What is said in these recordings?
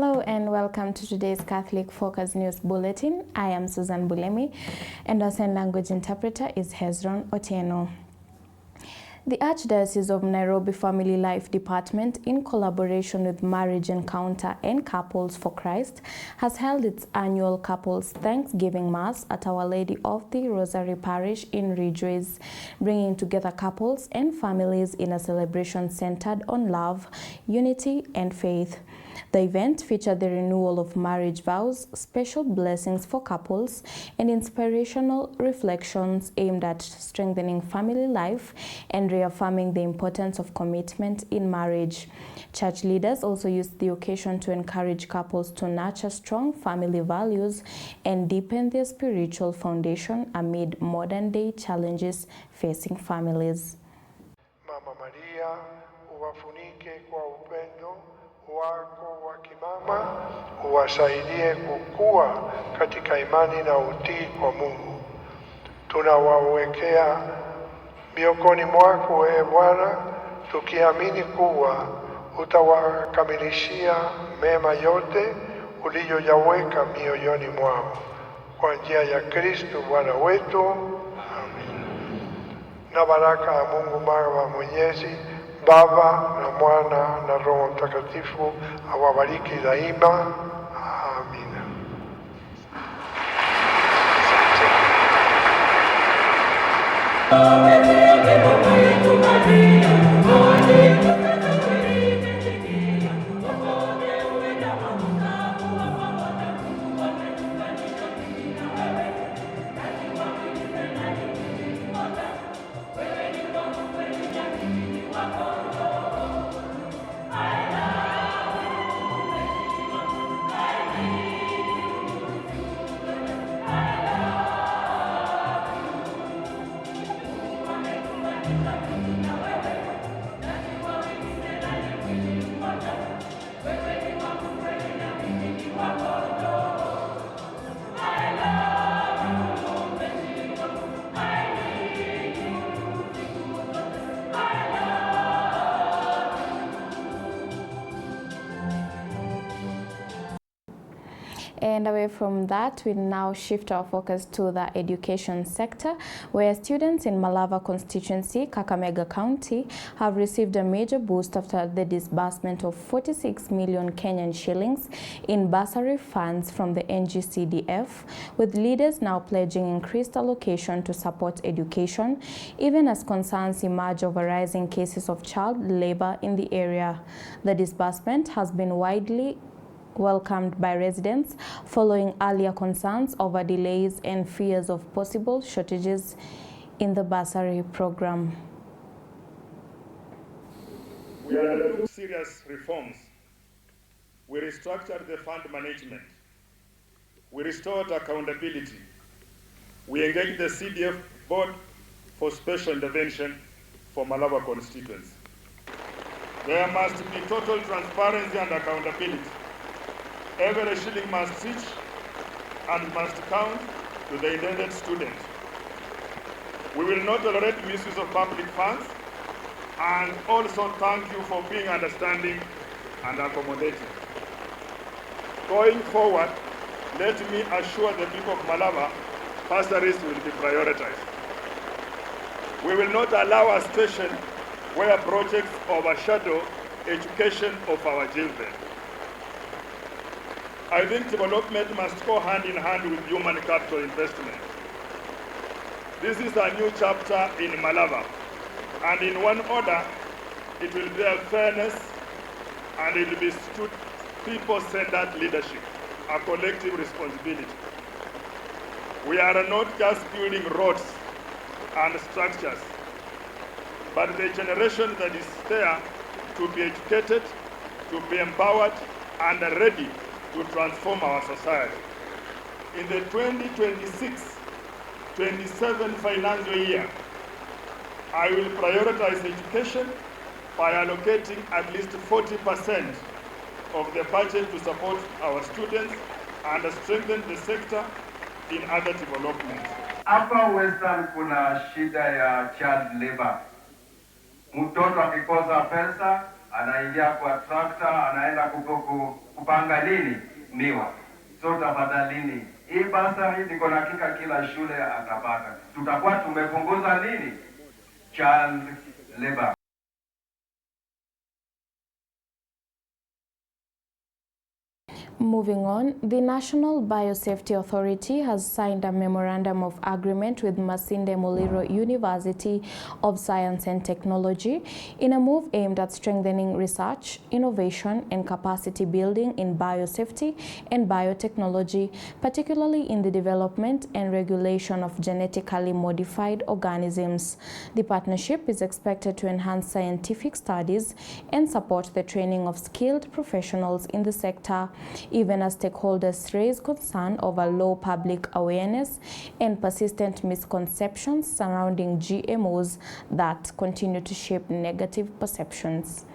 Hello and welcome to today's Catholic Focus News Bulletin. I am Susan Bulemi and our sign language interpreter is Hezron Otieno. The Archdiocese of Nairobi Family Life Department, in collaboration with Marriage Encounter and Couples for Christ, has held its annual Couples Thanksgiving Mass at Our Lady of the Rosary Parish in Ridgeways, bringing together couples and families in a celebration centered on love, unity, and faith. The event featured the renewal of marriage vows, special blessings for couples, and inspirational reflections aimed at strengthening family life and reaffirming the importance of commitment in marriage. Church leaders also used the occasion to encourage couples to nurture strong family values and deepen their spiritual foundation amid modern-day challenges facing families. Mama Maria, uwafunike kwa upendo wako wa kimama, uwasaidie kukua katika imani na utii kwa Mungu. Tunawawekea miongoni mwako, Bwana, tukiamini kuwa utawakamilishia mema yote uliyoyaweka mioyoni mwao. Kwa njia ya Kristo Bwana wetu. Amen. Na baraka ya Mungu Baba Mwenyezi, Baba na Mwana na Roho Mtakatifu awabariki daima. Amina. And away from that, we now shift our focus to the education sector, where students in Malava constituency, Kakamega County, have received a major boost after the disbursement of 46 million Kenyan shillings in bursary funds from the NGCDF, with leaders now pledging increased allocation to support education, even as concerns emerge over rising cases of child labor in the area. The disbursement has been widely welcomed by residents following earlier concerns over delays and fears of possible shortages in the bursary program. We undertook serious reforms. We restructured the fund management. We restored accountability. We engaged the CDF board for special intervention for Malava constituency. There must be total transparency and accountability. Every shilling must reach and must count to the intended student. We will not tolerate misuse of public funds, and also thank you for being understanding and accommodating. Going forward, let me assure the people of Malava, bursaries will be prioritized. We will not allow a situation where projects overshadow education of our children. I think development must go hand in hand with human capital investment. This is a new chapter in Malava, and in one order, it will bear fairness and it will be people-centered leadership, a collective responsibility. We are not just building roads and structures, but the generation that is there to be educated, to be empowered, and ready to transform our society. In the 2026-27 financial year, I will prioritize education by allocating at least 40% of the budget to support our students and strengthen the sector in other developments. Hapa Western kuna shida ya child labor. Mtoto akikosa pesa anaingia kwa trakta, anaenda kupanga nini miwa. So tafadhalini, hii basari niko na hakika kila shule atapata. Tutakuwa tumepunguza nini child labor. Moving on, the National Biosafety Authority has signed a memorandum of agreement with Masinde Muliro University of Science and Technology in a move aimed at strengthening research, innovation, and capacity building in biosafety and biotechnology, particularly in the development and regulation of genetically modified organisms. The partnership is expected to enhance scientific studies and support the training of skilled professionals in the sector, even as stakeholders raise concern over low public awareness and persistent misconceptions surrounding GMOs that continue to shape negative perceptions.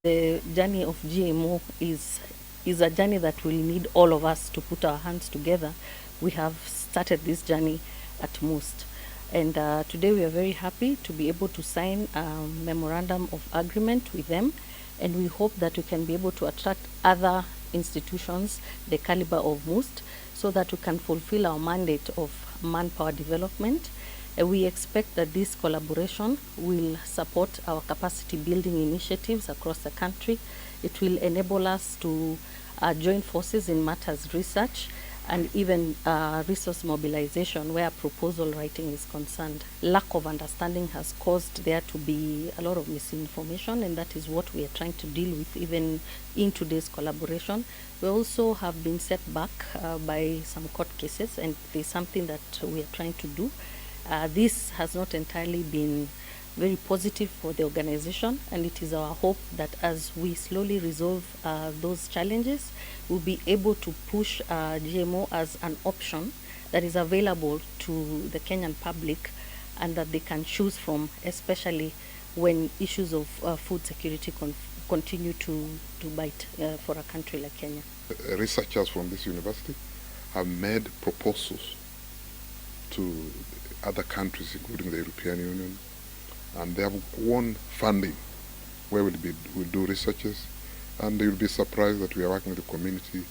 The journey of GMO is a journey that will need all of us to put our hands together. We have started this journey at most. And today we are very happy to be able to sign a memorandum of agreement with them. And we hope that we can be able to attract other institutions the caliber of MUST so that we can fulfill our mandate of manpower development. We expect that this collaboration will support our capacity building initiatives across the country. It will enable us to join forces in matters research and even resource mobilization where proposal writing is concerned. Lack of understanding has caused there to be a lot of misinformation, and that is what we are trying to deal with even in today's collaboration. We also have been set back by some court cases, and there's something that we are trying to do. This has not entirely been very positive for the organization, and it is our hope that as we slowly resolve those challenges, we'll be able to push GMO as an option that is available to the Kenyan public and that they can choose from, especially when issues of food security continue to bite for a country like Kenya. Researchers from this university have made proposals to other countries, including the European Union, and they have won funding where we'll do researches, and you'll be surprised that we are working with the community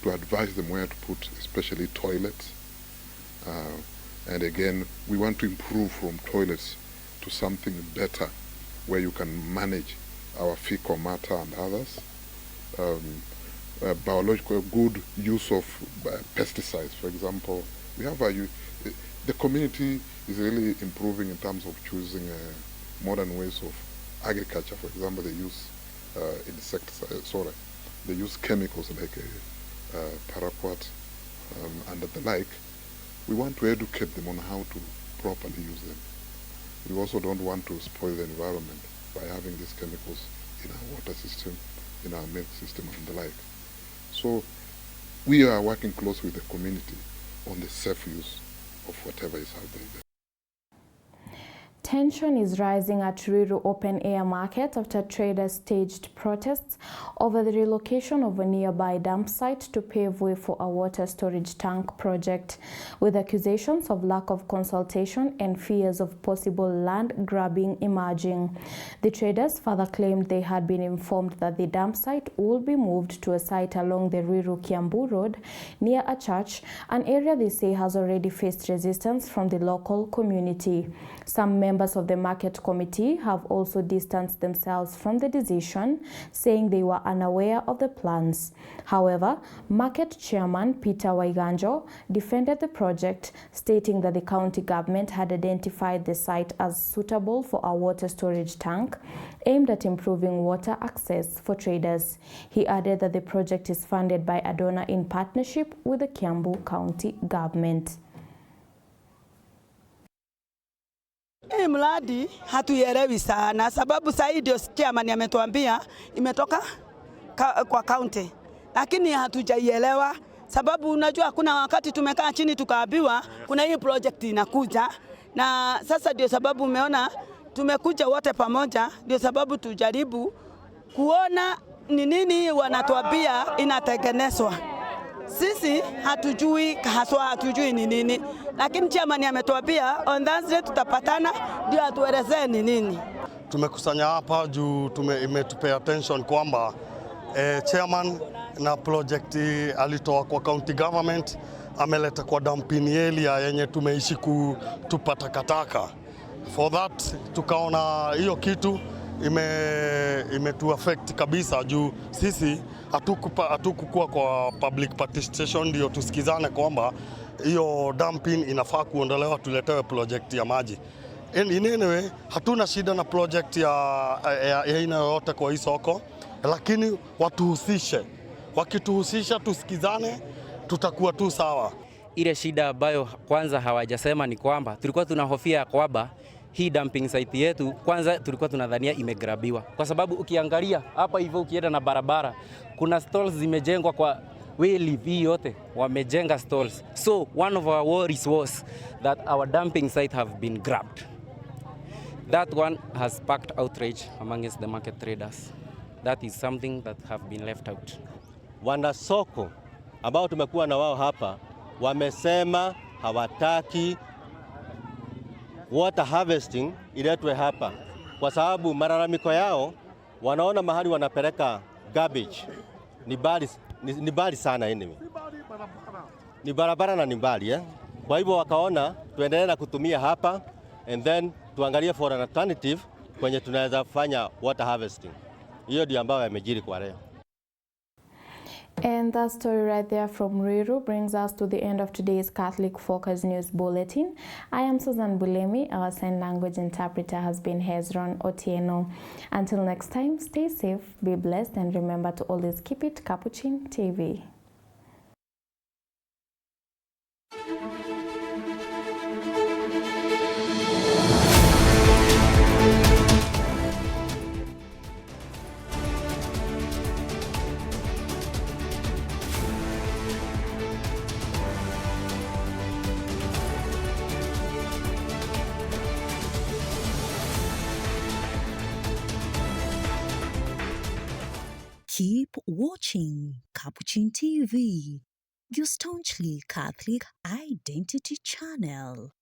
to advise them where to put, especially toilets. And again, we want to improve from toilets to something better where you can manage our fecal matter and others. Biological good use of pesticides, for example. We have the community is really improving in terms of choosing modern ways of agriculture. For example, they use insecticides, they use chemicals like paraquat and the like. We want to educate them on how to properly use them. We also don't want to spoil the environment by having these chemicals in our water system, in our milk system and the like. So we are working closely with the community on the safe use of whatever is out there. Tension is rising at Ruiru Open Air Market after traders staged protests over the relocation of a nearby dump site to pave way for a water storage tank project, with accusations of lack of consultation and fears of possible land grabbing emerging. The traders further claimed they had been informed that the dump site would be moved to a site along the Ruiru-Kiambu Road near a church, an area they say has already faced resistance from the local community. Some members of the market committee have also distanced themselves from the decision, saying they were unaware of the plans. However, market chairman Peter Waiganjo defended the project, stating that the county government had identified the site as suitable for a water storage tank aimed at improving water access for traders. He added that the project is funded by Adona in partnership with the Kiambu County government. Hii mradi hatuielewi sana sababu sasa ndio chairman ametuambia imetoka kwa county, lakini hatujaielewa sababu unajua kuna wakati tumekaa chini tukaambiwa kuna hii project inakuja, na sasa ndio sababu umeona tumekuja wote pamoja, ndio sababu tujaribu kuona ni nini wanatuambia inatengenezwa. Sisi hatujui haswa, hatujui ni nini, lakini chairman ametuambia on Thursday tutapatana ndio atuelezee ni nini. tumekusanya hapa juu imetupea attention kwamba chairman na project alitoa kwa county government ameleta kwa dumping area yenye tumeishi kutupa takataka. For that tukaona hiyo kitu imetu affect kabisa juu sisi hatukukua kwa public participation ndio tusikizane kwamba hiyo dumping inafaa kuondolewa, tuletewe project ya maji. Anyway, hatuna shida na project ya aina yoyote kwa hii soko, lakini watuhusishe. Wakituhusisha tusikizane, tutakuwa tu sawa. Ile shida ambayo kwanza hawajasema ni kwamba tulikuwa tunahofia kwamba hii dumping site yetu kwanza tulikuwa tunadhania imegrabiwa, kwa sababu ukiangalia hapa hivyo ukienda na barabara kuna stalls zimejengwa kwa hii yote wamejenga stalls. So one of our worries was that our dumping site have been grabbed. That one has sparked outrage amongst the market traders. That is something that have been left out. Wanasoko ambao tumekuwa na wao hapa wamesema hawataki water harvesting iletwe hapa kwa sababu malalamiko yao wanaona mahali wanapeleka garbage ni bali sana anyway. Ni barabara na ni mbali Kwa hivyo wakaona tuendelee na kutumia hapa and then tuangalie for an alternative kwenye tunaweza fanya water harvesting. Hiyo ndio ambayo yamejiri kwa leo. And that story right there from Ruiru brings us to the end of today's Catholic Focus News Bulletin. I am Susan Bulemi. Our sign language interpreter has been Hezron Otieno. Until next time, stay safe, be blessed, and remember to always keep it Capuchin TV. Keep watching Capuchin TV, your staunchly Catholic identity channel.